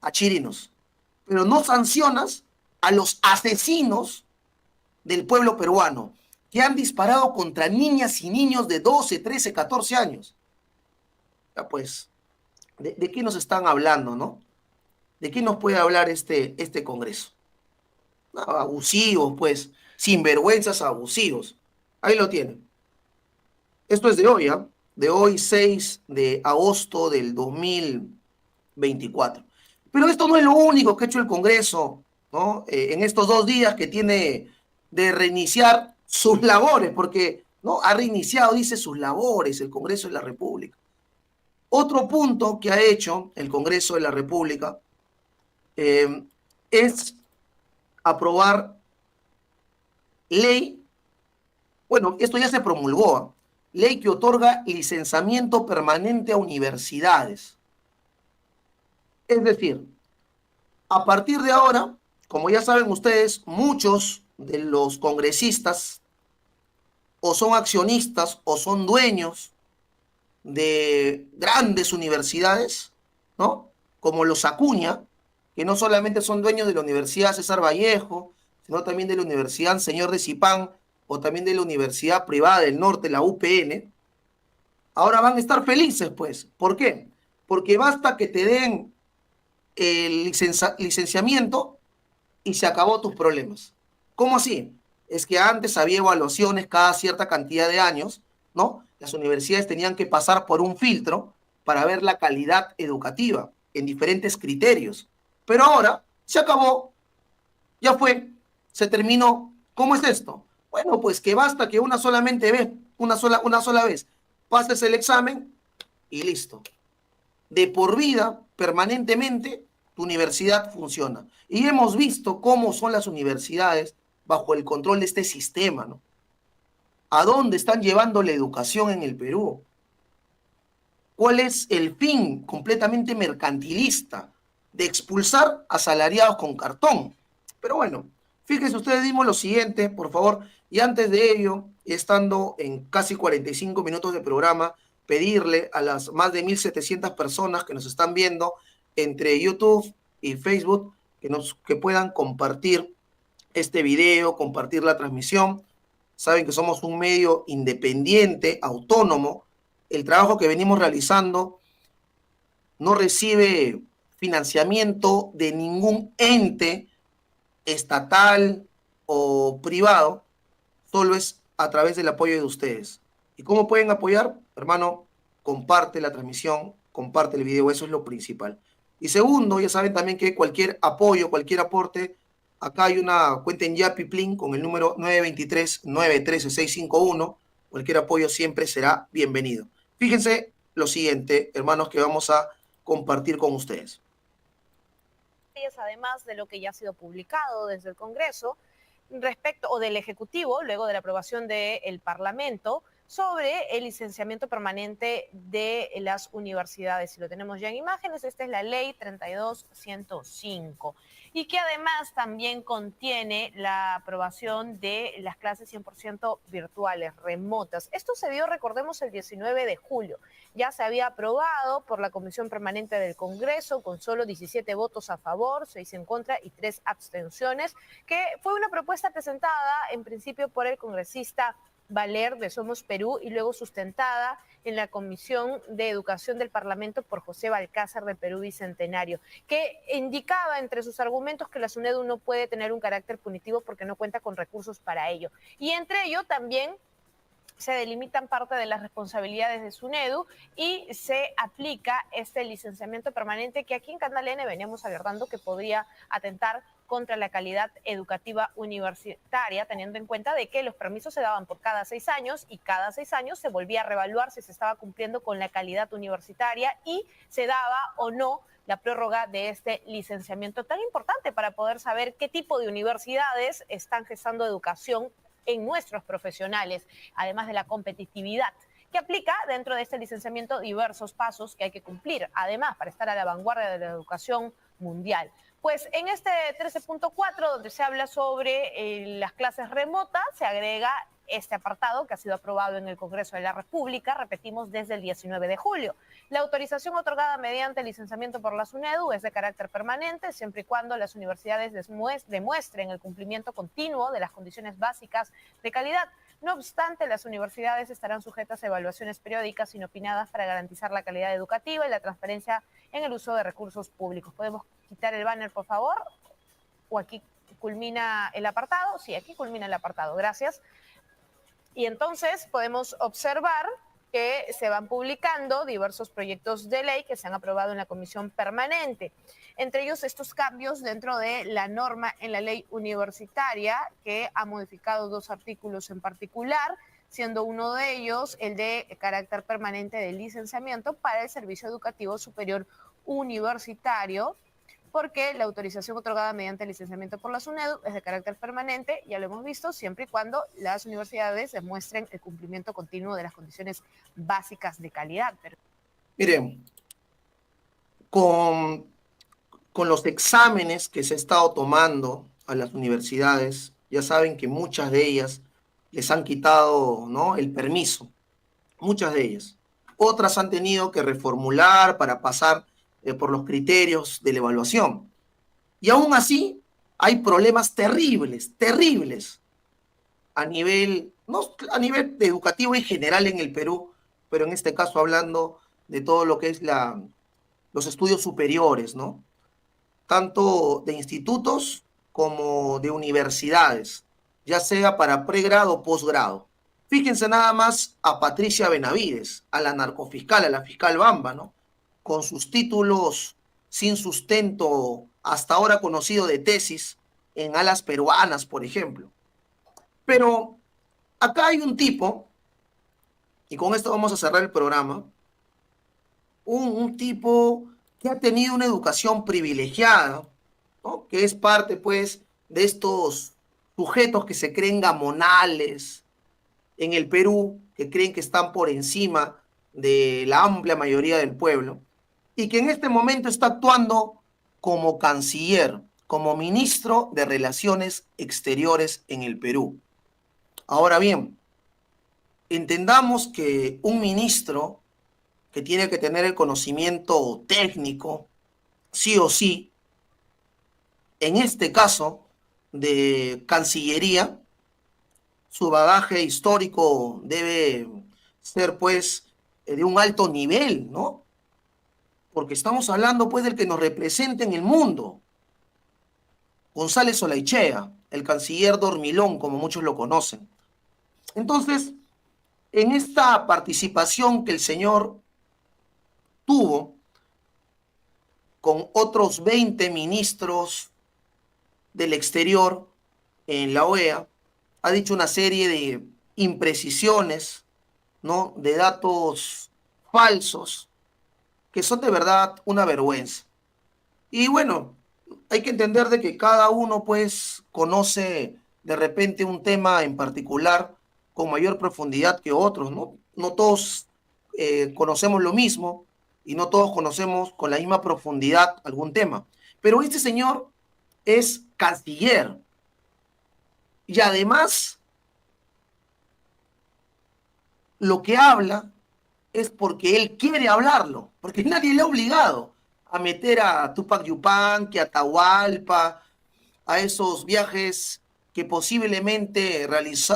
a Chirinos? Pero no sancionas a los asesinos del pueblo peruano que han disparado contra niñas y niños de 12, 13, 14 años. Ya pues, ¿de qué nos están hablando, no? ¿De qué nos puede hablar este Congreso? No, abusivos, pues, sinvergüenzas abusivos. Ahí lo tienen. Esto es de hoy, ¿ah? De hoy, 6 de agosto del 2024. Pero esto no es lo único que ha hecho el Congreso, ¿no? En estos 2 días que tiene de reiniciar sus labores, porque ¿no? Ha reiniciado, dice, sus labores el Congreso de la República. Otro punto que ha hecho el Congreso de la República es aprobar ley, bueno, esto ya se promulgó, ley que otorga licenciamiento permanente a universidades. Es decir, a partir de ahora, como ya saben ustedes, muchos de los congresistas o son accionistas o son dueños de grandes universidades, ¿no? Como los Acuña, que no solamente son dueños de la Universidad César Vallejo, sino también de la Universidad Señor de Zipán o también de la Universidad Privada del Norte, la UPN. Ahora van a estar felices, pues. ¿Por qué? Porque basta que te den el licenciamiento y se acabó tus problemas. ¿Cómo así? Es que antes había evaluaciones cada cierta cantidad de años, ¿no? Las universidades tenían que pasar por un filtro para ver la calidad educativa en diferentes criterios. Pero ahora se acabó, ya fue, se terminó. ¿Cómo es esto? Bueno, pues que basta que una sola vez pases el examen y listo. De por vida, permanentemente, tu universidad funciona. Y hemos visto cómo son las universidades bajo el control de este sistema, ¿no? ¿A dónde están llevando la educación en el Perú? ¿Cuál es el fin completamente mercantilista de expulsar a asalariados con cartón? Pero bueno, fíjense ustedes, dimos lo siguiente, por favor, y antes de ello, estando en casi 45 minutos de programa, pedirle a las más de 1.700 personas que nos están viendo entre YouTube y Facebook que puedan compartir este video, compartir la transmisión. Saben que somos un medio independiente, autónomo. El trabajo que venimos realizando no recibe financiamiento de ningún ente estatal o privado, solo es a través del apoyo de ustedes. ¿Y cómo pueden apoyar? Hermano, comparte la transmisión, comparte el video, eso es lo principal. Y segundo, ya saben también que cualquier apoyo, cualquier aporte, acá hay una cuenta en Yapi Plin con el número 923-913-651. Cualquier apoyo siempre será bienvenido. Fíjense lo siguiente, hermanos, que vamos a compartir con ustedes. Además de lo que ya ha sido publicado desde el Congreso respecto o del Ejecutivo, luego de la aprobación del Parlamento, sobre el licenciamiento permanente de las universidades. Y lo tenemos ya en imágenes, esta es la ley 32105. Y que además también contiene la aprobación de las clases 100% virtuales, remotas. Esto se dio, recordemos, el 19 de julio. Ya se había aprobado por la Comisión Permanente del Congreso con solo 17 votos a favor, 6 en contra y 3 abstenciones, que fue una propuesta presentada en principio por el congresista Valer de Somos Perú y luego sustentada en la Comisión de Educación del Parlamento por José Balcázar de Perú Bicentenario, que indicaba entre sus argumentos que la SUNEDU no puede tener un carácter punitivo porque no cuenta con recursos para ello. Y entre ello también se delimitan parte de las responsabilidades de SUNEDU y se aplica este licenciamiento permanente que aquí en Canal N veníamos abordando, que podría atentar contra la calidad educativa universitaria, teniendo en cuenta de que los permisos se daban por cada 6 años y cada 6 años se volvía a reevaluar si se estaba cumpliendo con la calidad universitaria y se daba o no la prórroga de este licenciamiento tan importante para poder saber qué tipo de universidades están gestando educación en nuestros profesionales, además de la competitividad, que aplica dentro de este licenciamiento diversos pasos que hay que cumplir, además, para estar a la vanguardia de la educación mundial. Pues en este 13.4, donde se habla sobre las clases remotas, se agrega este apartado que ha sido aprobado en el Congreso de la República, repetimos, desde el 19 de julio. La autorización otorgada mediante el licenciamiento por la SUNEDU es de carácter permanente, siempre y cuando las universidades demuestren el cumplimiento continuo de las condiciones básicas de calidad. No obstante, las universidades estarán sujetas a evaluaciones periódicas inopinadas para garantizar la calidad educativa y la transparencia en el uso de recursos públicos. ¿Podemos quitar el banner, por favor? ¿O aquí culmina el apartado? Sí, aquí culmina el apartado. Gracias. Y entonces podemos observar que se van publicando diversos proyectos de ley que se han aprobado en la comisión permanente. Entre ellos estos cambios dentro de la norma en la ley universitaria, que ha modificado 2 artículos en particular, siendo uno de ellos el de carácter permanente del licenciamiento para el servicio educativo superior universitario, porque la autorización otorgada mediante el licenciamiento por la SUNEDU es de carácter permanente, ya lo hemos visto, siempre y cuando las universidades demuestren el cumplimiento continuo de las condiciones básicas de calidad. Miren, con los exámenes que se ha estado tomando a las universidades, ya saben que muchas de ellas les han quitado, ¿no?, el permiso, muchas de ellas. Otras han tenido que reformular para pasar por los criterios de la evaluación. Y aún así hay problemas terribles, terribles, a nivel, no, a nivel educativo en general en el Perú, pero en este caso hablando de todo lo que es los estudios superiores, ¿no? Tanto de institutos como de universidades, ya sea para pregrado o posgrado. Fíjense nada más a Patricia Benavides, a la narcofiscal, a la fiscal Bamba, ¿no?, con sus títulos sin sustento, hasta ahora conocido de tesis, en alas peruanas, por ejemplo. Pero acá hay un tipo, y con esto vamos a cerrar el programa, un tipo que ha tenido una educación privilegiada, ¿no?, que es parte, pues, de estos sujetos que se creen gamonales en el Perú, que creen que están por encima de la amplia mayoría del pueblo, y que en este momento está actuando como canciller, como ministro de Relaciones Exteriores en el Perú. Ahora bien, entendamos que un ministro que tiene que tener el conocimiento técnico, sí o sí, en este caso de Cancillería, su bagaje histórico debe ser, pues, de un alto nivel, ¿no? Porque estamos hablando, pues, del que nos representa en el mundo. González Olaichea, el canciller dormilón, como muchos lo conocen. Entonces, en esta participación que el señor tuvo con otros 20 ministros del exterior en la OEA, ha dicho una serie de imprecisiones, ¿no?, de datos falsos, que son de verdad una vergüenza. Y bueno, hay que entender de que cada uno, pues, conoce de repente un tema en particular con mayor profundidad que otros, ¿no? No todos conocemos lo mismo y no todos conocemos con la misma profundidad algún tema. Pero este señor es canciller y además lo que habla es porque él quiere hablarlo, porque nadie le ha obligado a meter a Tupac Yupanqui, a Atahualpa, a esos viajes que posiblemente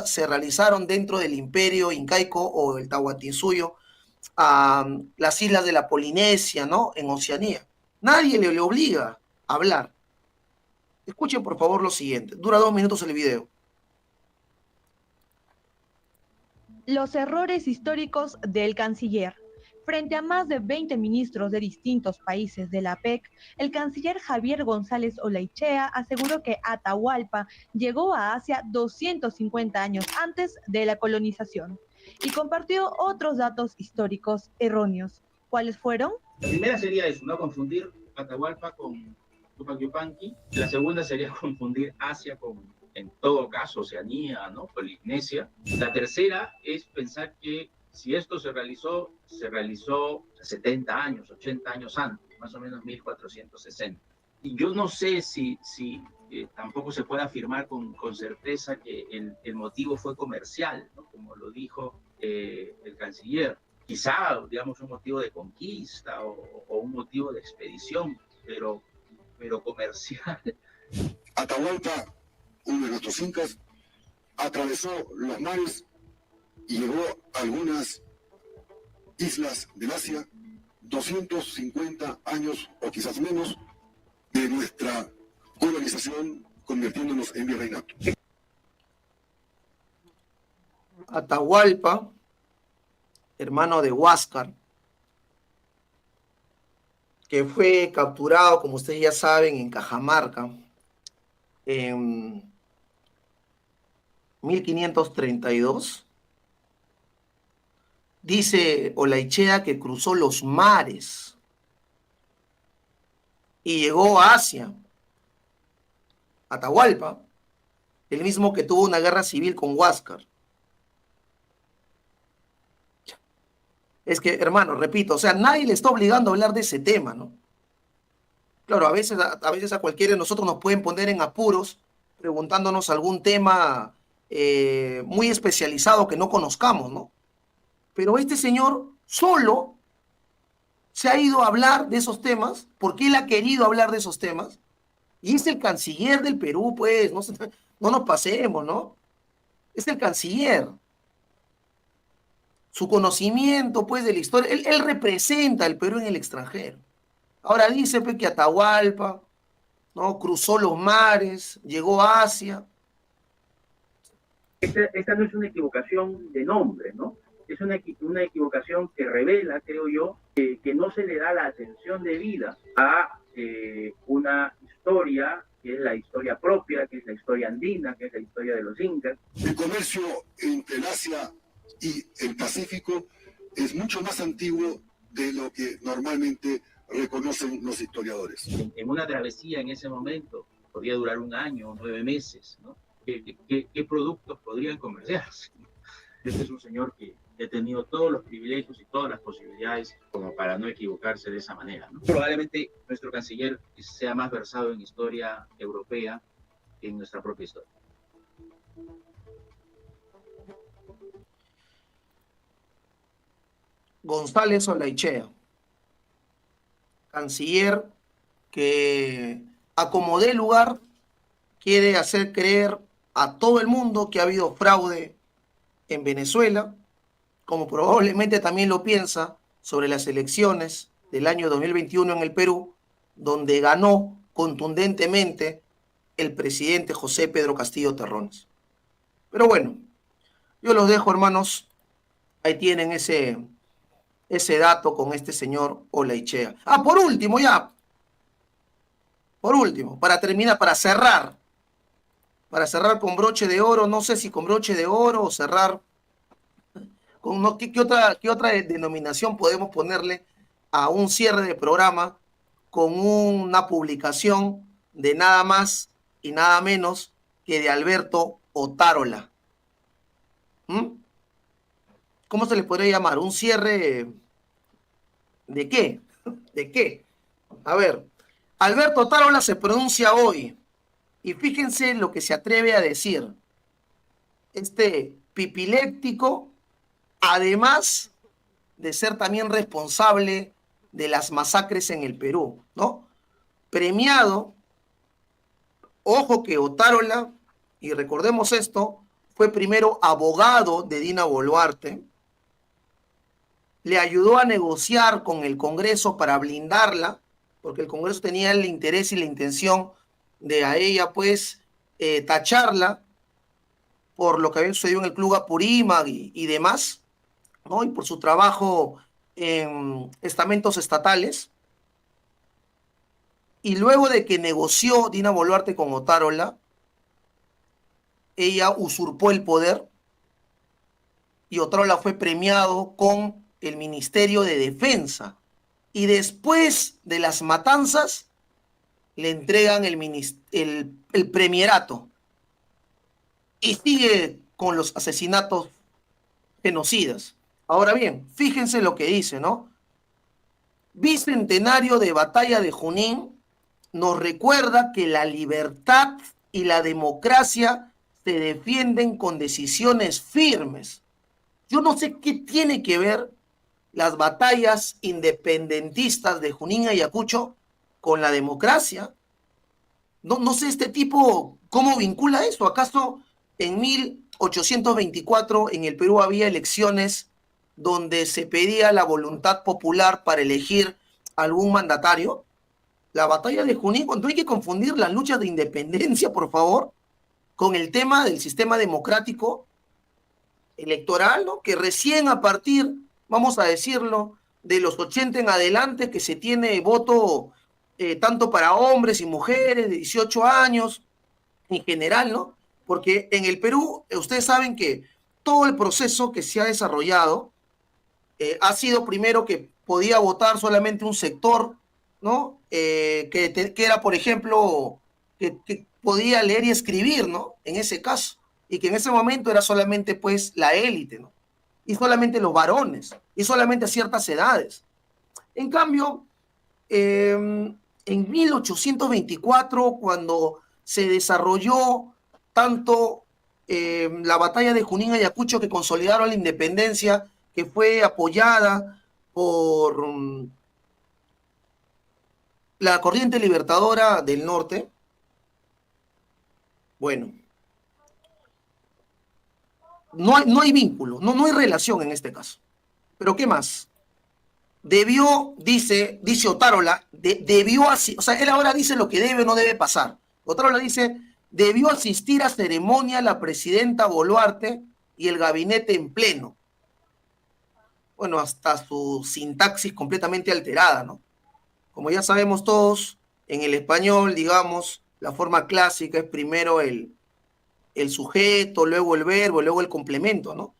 se realizaron dentro del imperio incaico o el Tahuantinsuyo, a las islas de la Polinesia, ¿no?, en Oceanía. Nadie le obliga a hablar. Escuchen por favor lo siguiente, dura 2 minutos el video. Los errores históricos del canciller. Frente a más de 20 ministros de distintos países de la PEC, el canciller Javier González Olaichea aseguró que Atahualpa llegó a Asia 250 años antes de la colonización y compartió otros datos históricos erróneos. ¿Cuáles fueron? La primera sería eso, no confundir Atahualpa con Tupac Yupanqui. La segunda sería confundir Asia con, en todo caso, Oceanía, ¿no? Polinesia. La tercera es pensar que si esto se realizó 70 años, 80 años antes, más o menos 1460. Y yo no sé si tampoco se puede afirmar con certeza que el motivo fue comercial, ¿no? Como lo dijo el canciller. Quizá, digamos, un motivo de conquista o un motivo de expedición, pero comercial. Atahualpa, uno de nuestros incas, atravesó los mares y llegó a algunas islas del Asia 250 años o quizás menos de nuestra colonización, convirtiéndonos en virreinato. Atahualpa, hermano de Huáscar, que fue capturado, como ustedes ya saben, en Cajamarca en 1532. Dice Olaichea que cruzó los mares y llegó a Asia. Atahualpa, el mismo que tuvo una guerra civil con Huáscar. Es que, hermano, repito, o sea, nadie le está obligando a hablar de ese tema, ¿no? Claro, a veces a cualquiera de nosotros nos pueden poner en apuros preguntándonos algún tema muy especializado que no conozcamos, ¿no? Pero este señor solo se ha ido a hablar de esos temas porque él ha querido hablar de esos temas y es el canciller del Perú, pues, no nos pasemos, ¿no? Es el canciller. Su conocimiento, pues, de la historia, él representa al Perú en el extranjero. Ahora dice, pues, que Atahualpa, ¿no? Cruzó los mares, llegó a Asia. Esta no es una equivocación de nombre, ¿no? Es una equivocación que revela, creo yo, que no se le da la atención debida a una historia que es la historia propia, que es la historia andina, que es la historia de los incas. El comercio entre el Asia y el Pacífico es mucho más antiguo de lo que normalmente reconocen los historiadores. En una travesía en ese momento podría durar 1 año o 9 meses, ¿no? ¿Qué productos podrían comerciarse? Este es un señor que ha tenido todos los privilegios y todas las posibilidades como para no equivocarse de esa manera, ¿no? Probablemente nuestro canciller sea más versado en historia europea que en nuestra propia historia. González Olaichea, canciller que a como dé lugar quiere hacer creer a todo el mundo que ha habido fraude en Venezuela, como probablemente también lo piensa sobre las elecciones del año 2021 en el Perú, donde ganó contundentemente el presidente José Pedro Castillo Terrones. Pero bueno, yo los dejo, hermanos. Ahí tienen ese dato con este señor Olaichea. Por último, para terminar, para cerrar con broche de oro, no sé si con broche de oro o cerrar con ¿qué otra denominación podemos ponerle a un cierre de programa con una publicación de nada más y nada menos que de Alberto Otárola? ¿Cómo se le podría llamar? ¿Un cierre de qué? ¿De qué? A ver, Alberto Otárola se pronuncia hoy y fíjense lo que se atreve a decir. Este pipiléptico, además de ser también responsable de las masacres en el Perú, ¿no? Premiado, ojo que Otárola, y recordemos esto, fue primero abogado de Dina Boluarte, le ayudó a negociar con el Congreso para blindarla, porque el Congreso tenía el interés y la intención de a ella, pues, tacharla por lo que había sucedido en el Club Apurímac y demás, ¿no? Y por su trabajo en estamentos estatales. Y luego de que negoció Dina Boluarte con Otárola, ella usurpó el poder y Otárola fue premiado con el Ministerio de Defensa. Y después de las matanzas, le entregan el premierato. Y sigue con los asesinatos genocidas. Ahora bien, fíjense lo que dice, ¿no? Bicentenario de Batalla de Junín nos recuerda que la libertad y la democracia se defienden con decisiones firmes. Yo no sé qué tiene que ver las batallas independentistas de Junín y Ayacucho con la democracia. No sé este tipo cómo vincula eso. ¿Acaso en 1824 en el Perú había elecciones donde se pedía la voluntad popular para elegir algún mandatario? La batalla de Junín, cuando hay que confundir las luchas de independencia, por favor, con el tema del sistema democrático electoral, ¿no? Que recién a partir, vamos a decirlo, de los 80 en adelante, que se tiene voto tanto para hombres y mujeres de 18 años, en general, ¿no? Porque en el Perú, ustedes saben que todo el proceso que se ha desarrollado ha sido primero que podía votar solamente un sector, ¿no? Que era, por ejemplo, que podía leer y escribir, ¿no? En ese caso. Y que en ese momento era solamente, pues, la élite, ¿no? Y solamente los varones, y solamente a ciertas edades. En cambio, en 1824, cuando se desarrolló tanto la batalla de Junín Ayacucho, que consolidaron la independencia, que fue apoyada por la corriente libertadora del norte, bueno, no hay vínculo, no hay relación en este caso. Pero ¿qué más? Debió, dice Otárola, debió así, o sea, él ahora dice lo que debe o no debe pasar. Otárola dice, debió asistir a ceremonia la presidenta Boluarte y el gabinete en pleno. Bueno, hasta su sintaxis completamente alterada, ¿no? Como ya sabemos todos, en el español, digamos, la forma clásica es primero el sujeto, luego el verbo, luego el complemento, ¿no?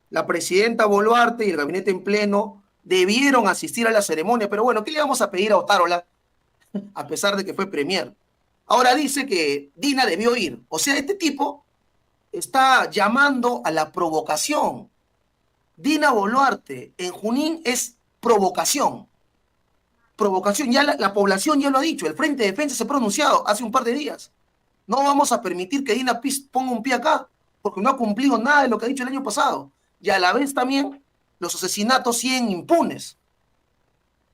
La presidenta Boluarte y el gabinete en pleno debieron asistir a la ceremonia, pero bueno, ¿qué le vamos a pedir a Otárola? A pesar de que fue premier. Ahora dice que Dina debió ir. O sea, este tipo está llamando a la provocación. Dina Boluarte en Junín es provocación. Provocación, ya la población ya lo ha dicho, el Frente de Defensa se ha pronunciado hace un par de días. No vamos a permitir que Dina ponga un pie acá, porque no ha cumplido nada de lo que ha dicho el año pasado. Y a la vez también los asesinatos siguen impunes.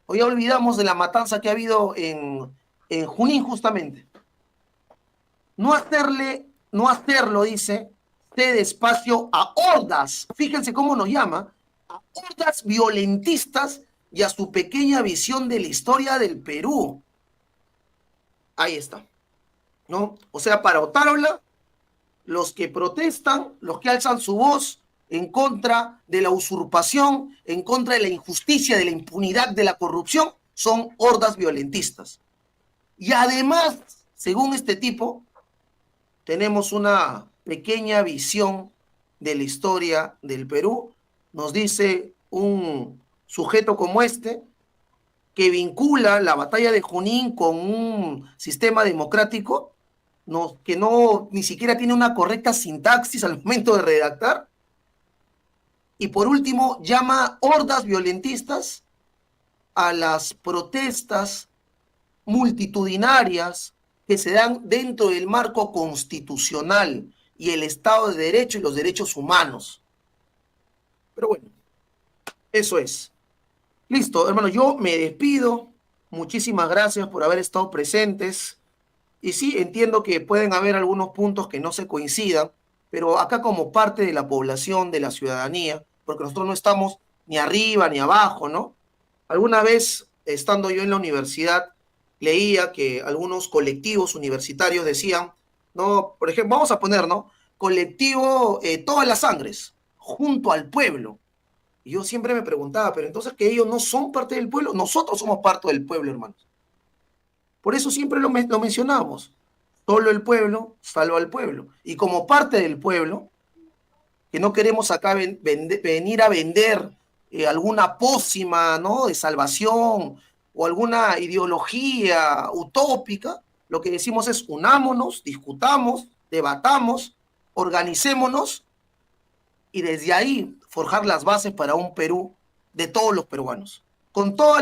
Hoy ya olvidamos de la matanza que ha habido en Junín justamente. No hacerlo, dice, cede espacio a hordas, fíjense cómo nos llama, a hordas violentistas y a su pequeña visión de la historia del Perú. Ahí está, ¿no? O sea, para Otárola, los que protestan, los que alzan su voz en contra de la usurpación, en contra de la injusticia, de la impunidad, de la corrupción, son hordas violentistas. Y además, según este tipo, tenemos una pequeña visión de la historia del Perú. Nos dice un sujeto como este, que vincula la batalla de Junín con un sistema democrático, que ni siquiera tiene una correcta sintaxis al momento de redactar. Y por último, llama hordas violentistas a las protestas multitudinarias que se dan dentro del marco constitucional y el Estado de Derecho y los derechos humanos. Pero bueno, eso es. Listo, hermano, yo me despido. Muchísimas gracias por haber estado presentes. Y sí, entiendo que pueden haber algunos puntos que no se coincidan, pero acá como parte de la población, de la ciudadanía, porque nosotros no estamos ni arriba ni abajo, ¿no? Alguna vez, estando yo en la universidad, leía que algunos colectivos universitarios decían, no, por ejemplo, vamos a poner, ¿no? colectivo Todas las Sangres, junto al pueblo. Y yo siempre me preguntaba, pero entonces que ellos no son parte del pueblo, nosotros somos parte del pueblo, hermanos. Por eso siempre lo mencionamos. Solo el pueblo salva al pueblo. Y como parte del pueblo, que no queremos acá venir a vender alguna pócima, ¿no?, de salvación o alguna ideología utópica, lo que decimos es unámonos, discutamos, debatamos, organicémonos y desde ahí forjar las bases para un Perú de todos los peruanos, con toda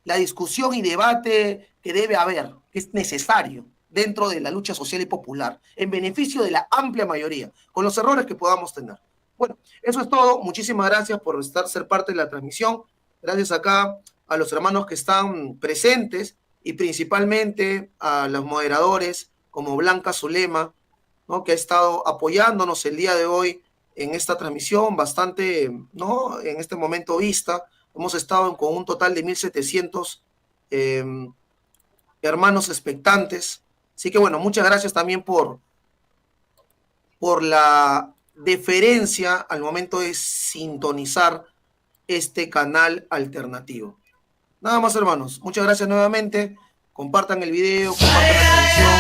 la discusión y debate que debe haber, que es necesario dentro de la lucha social y popular, en beneficio de la amplia mayoría, con los errores que podamos tener. Bueno, eso es todo. Muchísimas gracias por ser parte de la transmisión. Gracias acá a los hermanos que están presentes y principalmente a los moderadores como Blanca Zulema, ¿no?, que ha estado apoyándonos el día de hoy en esta transmisión bastante, ¿no?, en este momento vista. Hemos estado con un total de 1.700 hermanos expectantes. Así que bueno, muchas gracias también por la deferencia al momento de sintonizar este canal alternativo. Nada más, hermanos. Muchas gracias nuevamente. Compartan el video, compartan la transmisión.